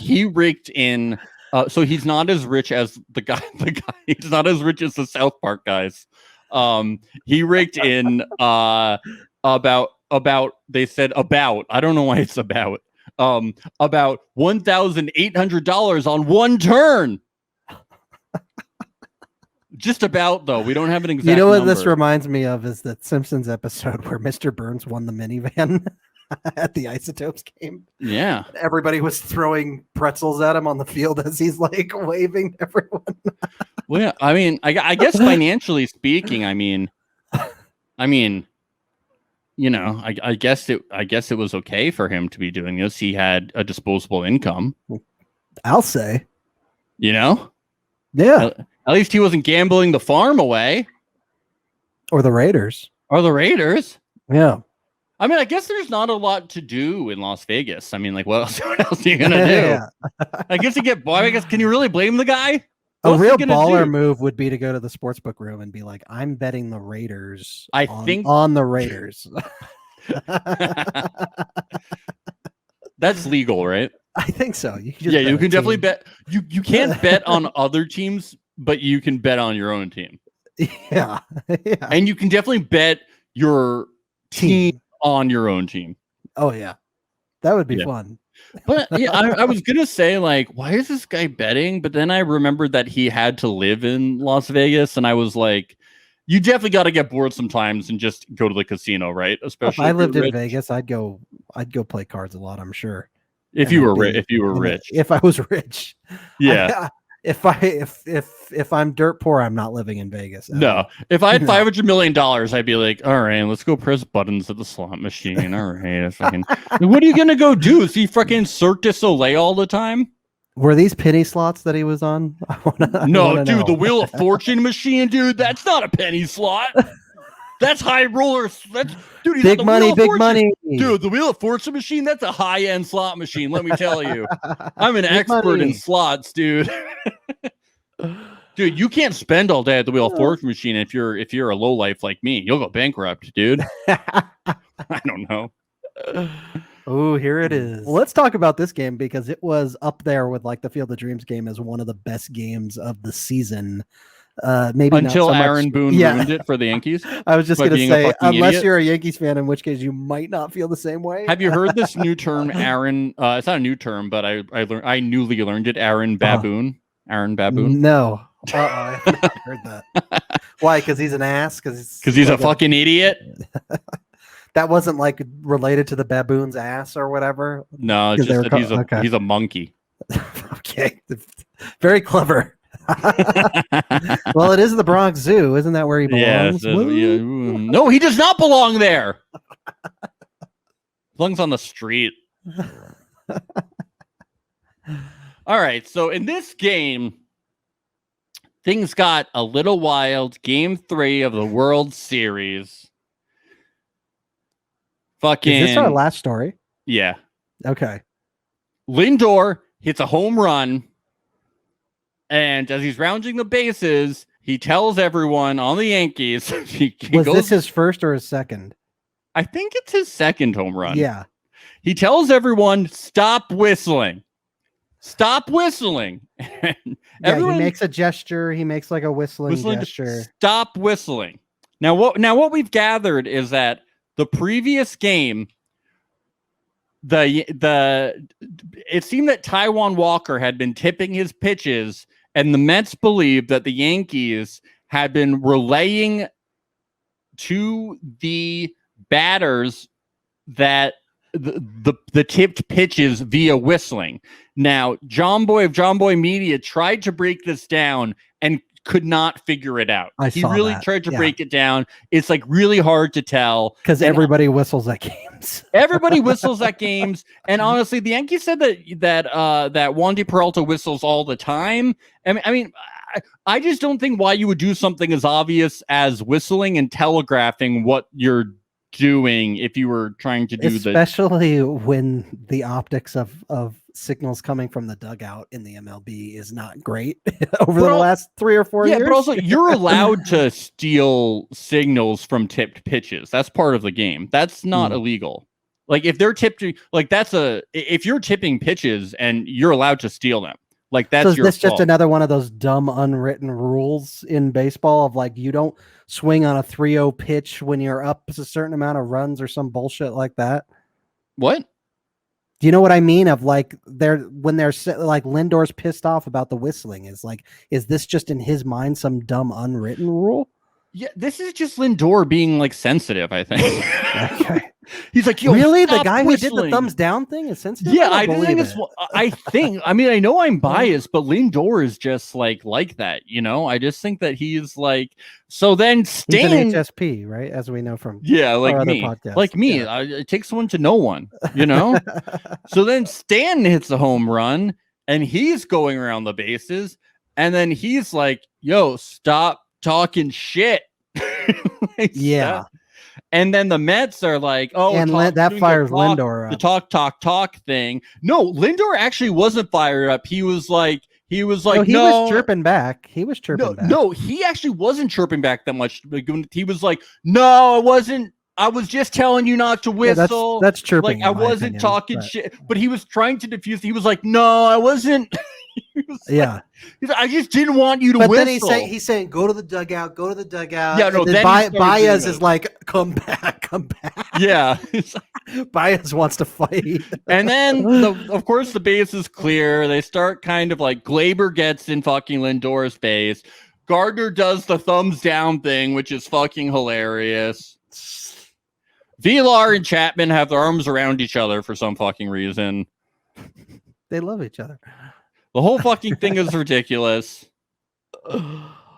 he raked in. So he's not as rich as the guy. He's not as rich as the South Park guys. He raked in about they said about, I don't know why it's about $1,800 on one turn. Just about, though. We don't have an exact You know what number. this reminds me of is that Simpsons episode where Mr. Burns won the minivan at the Isotopes game. Yeah. Everybody was throwing pretzels at him on the field as he's like waving to everyone. Well, yeah, I mean, I guess financially speaking, I mean, you know, I guess it was okay for him to be doing this. He had a disposable income. I'll say. You know? Yeah. At least he wasn't gambling the farm away. Or the Raiders. Yeah. Yeah. I mean, I guess there's not a lot to do in Las Vegas. I mean, like, what else are you gonna do? Yeah. I guess can you really blame the guy? A What's he real gonna baller do? move would be to go to the sportsbook room and be like, I'm betting the Raiders think on the Raiders. That's legal, right? I think so. You can just Yeah, bet you a can definitely team. bet. You can't bet on other teams, but you can bet on your own team. Yeah. Yeah. And you can definitely bet your team on your own team. Oh yeah. That would be Yeah. fun. But yeah, I was gonna say, like, why is this guy betting? But then I remembered that he had to live in Las Vegas, and I was like, you definitely got to get bored sometimes and just go to the casino, right? If Especially I if lived you're in rich. Vegas, I'd go play cards a lot, I'm sure. If And you I'd were be- rich, If I was rich. yeah. If I'm dirt poor, I'm not living in Vegas. No, if I had No. $500 million, I'd be like, all right, let's go press buttons at the slot machine. All right, fucking. What are you gonna go do? See fucking Cirque du Soleil all the time? Were these penny slots that he was on? No, dude, the Wheel of Fortune machine, dude. That's not a penny slot. That's high rollers. That's dude. He's big on the money, Wheel of big Fortune. money, Dude. The Wheel of Fortune machine. That's a high-end slot machine. Let me tell you, I'm an Big expert money. in slots, dude. Dude, you can't spend all day at the Wheel of Fortune machine if you're a lowlife like me. You'll go bankrupt, dude. I don't know. Oh, here it is. Let's talk about this game because it was up there with like the Field of Dreams game as one of the best games of the season. Maybe Until not so Aaron much. Boone ruined it for the Yankees. I was just by going to being a say, fucking unless idiot. you're a Yankees fan, in which case you might not feel the same way. Have you heard this new term, Aaron? It's not a new term, but I newly learned it. Aaron Baboon. Aaron Baboon. No. I have not heard that. Why? Because he's an ass? Because he's a fucking idiot? That wasn't like related to the baboon's ass or whatever? No, it's just that he's a monkey. Okay. Very clever. Well, it is the Bronx Zoo. Isn't that where he belongs? No, he does not belong there. Belongs on the street. All right. So in this game, things got a little wild. Game 3 of the World Series. Fucking. Is this our last story? Yeah. Okay. Lindor hits a home run. And as he's rounding the bases, he tells everyone on the Yankees. Was this his first or his second? I think it's his second home run. Yeah. He tells everyone, stop whistling. Stop whistling. Everyone, he makes a gesture. He makes like a whistling gesture. Stop whistling. Now what we've gathered is that the previous game, it seemed that Taijuan Walker had been tipping his pitches, and the Mets believed that the Yankees had been relaying to the batters that the tipped pitches via whistling. Now, John Boy of John Boy Media tried to break this down and could not figure it out. He really tried to break it down. It's like really hard to tell because everybody whistles at games. Everybody whistles at games, and honestly, the Yankees said that Wandy Peralta whistles all the time. I mean, I just don't think why you would do something as obvious as whistling and telegraphing what you're doing if you were trying to do especially when the optics of signals coming from the dugout in the MLB is not great over the last 3 or 4 years. Yeah, but also you're allowed to steal signals from tipped pitches. That's part of the game. That's not illegal. Like if they're tipped, like if you're tipping pitches and you're allowed to steal them. Like that's so is this just another one of those dumb unwritten rules in baseball of like you don't swing on a 3-0 pitch when you're up a certain amount of runs or some bullshit like that? What? Do you know what I mean? Of like when they're like Lindor's pissed off about the whistling is this just in his mind some dumb unwritten rule? Yeah, this is just Lindor being like sensitive, I think. Okay. He's like, yo, really? The guy whistling. who did the thumbs down thing is sensitive? Yeah, I think I mean, I know I'm biased, but Lindor is just like that, you know? I just think that he's like, so then Stan. He's an HSP, right? As we know from like me. podcasts. Like me. Yeah. It takes one to know one, you know? So then Stan hits a home run and he's going around the bases. And then he's like, yo, stop talking shit. Yeah. And then the Mets are like, oh, and that fires Lindor up. The talk thing. No, Lindor actually wasn't fired up. He was like, he was chirping back. He was chirping back. No, he actually wasn't chirping back that much. He was like, no, I wasn't. I was just telling you not to whistle. Yeah, that's chirping. Like I wasn't talking shit, but he was trying to diffuse. He was like, no, I wasn't. Yeah. He's like, I just didn't want you to but whistle. Then he's saying, go to the dugout. Yeah, no, then Baez is like, come back. Yeah. Baez wants to fight. And then, of course, the base is clear. They start kind of like Glaber gets in fucking Lindor's base. Gardner does the thumbs down thing, which is fucking hilarious. Villar and Chapman have their arms around each other for some fucking reason. They love each other. The whole fucking thing is ridiculous.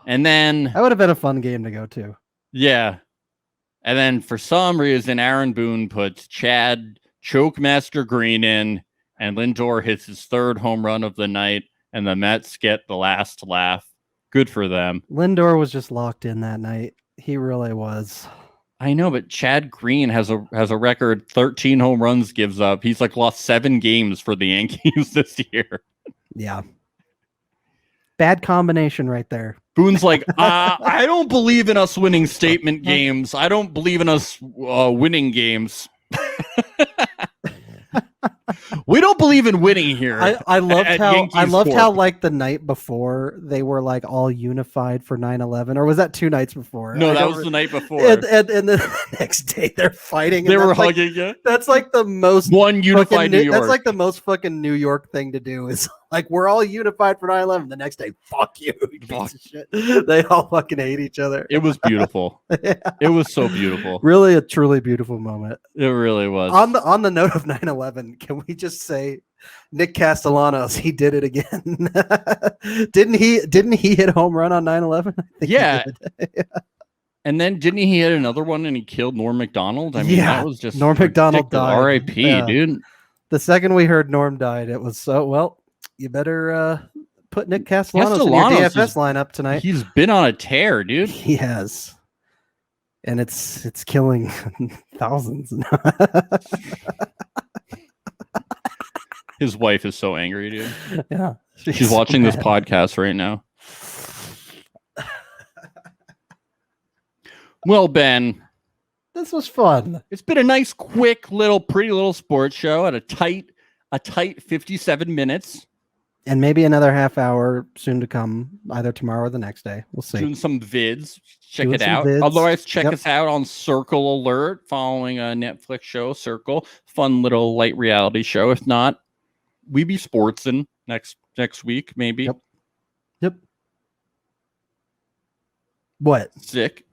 And then that would have been a fun game to go to. Yeah. And then for some reason, Aaron Boone puts Chad Chokemaster Green in, and Lindor hits his third home run of the night, and the Mets get the last laugh. Good for them. Lindor was just locked in that night. He really was. I know, but Chad Green has a record 13 home runs gives up. He's like lost 7 games for the Yankees this year. Yeah. Bad combination right there. Boone's like, I don't believe in us winning statement games. I don't believe in us winning games. We don't believe in winning here. I loved Yankees how like the night before they were like all unified for 9/11, or was that 2 nights before? No, that was the night before. And the next day they're fighting. They and were that's like, hugging you. That's like the most One unified New York. That's like the most fucking New York thing to do. Is like we're all unified for 9/11. The next day, fuck you, you piece of shit. They all fucking hate each other. It was beautiful. Yeah. It was so beautiful. Really a truly beautiful moment. It really was. On the note of 9/11, can we just say Nick Castellanos, he did it again. Didn't he hit a home run on 9/11? Yeah. And then didn't he hit another one and he killed Norm Macdonald? I mean, that was just Norm Macdonald died. R.I.P. Yeah. Dude. The second we heard Norm died, it was so well. You better put Nick Castellanos in your DFS lineup tonight. He's been on a tear, dude. He has, and it's killing thousands. His wife is so angry, dude. Yeah, she's watching this podcast right now. Well, Ben, this was fun. It's been a nice, quick, pretty little sports show at a tight 57 minutes. And maybe another half hour soon to come, either tomorrow or the next day. We'll see. Doing some vids. Check Doing it some out. vids. Otherwise, check us out on Circle Alert, following a Netflix show, Circle. Fun little light reality show. If not, we be sportsin' next week, maybe. Yep. What? Sick.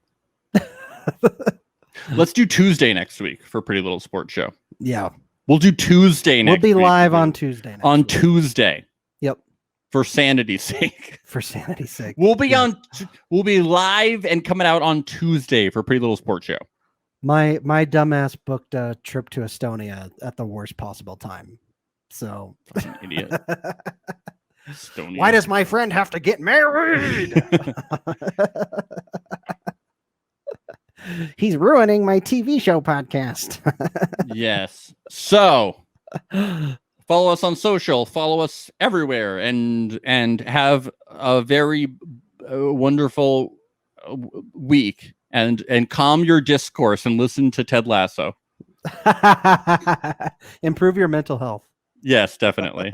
Let's do Tuesday next week for Pretty Little Sports Show. Yeah. We'll do Tuesday next week. We'll be live on Tuesday next week. Tuesday. Yep. For sanity's sake. For sanity's sake. We'll be we'll be live and coming out on Tuesday for Pretty Little Sports Show. My dumbass booked a trip to Estonia at the worst possible time. So idiot. Estonia. Why does my friend have to get married? He's ruining my TV show podcast. Yes. So follow us on social, follow us everywhere, and have a very wonderful week, and calm your discourse and listen to Ted Lasso. Improve your mental health. Yes, definitely.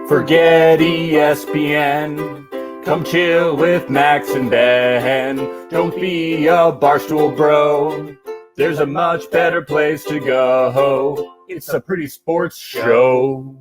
Forget ESPN. Come chill with Max and Ben. Don't be a barstool bro. There's a much better place to go. It's a Pretty Sports Show.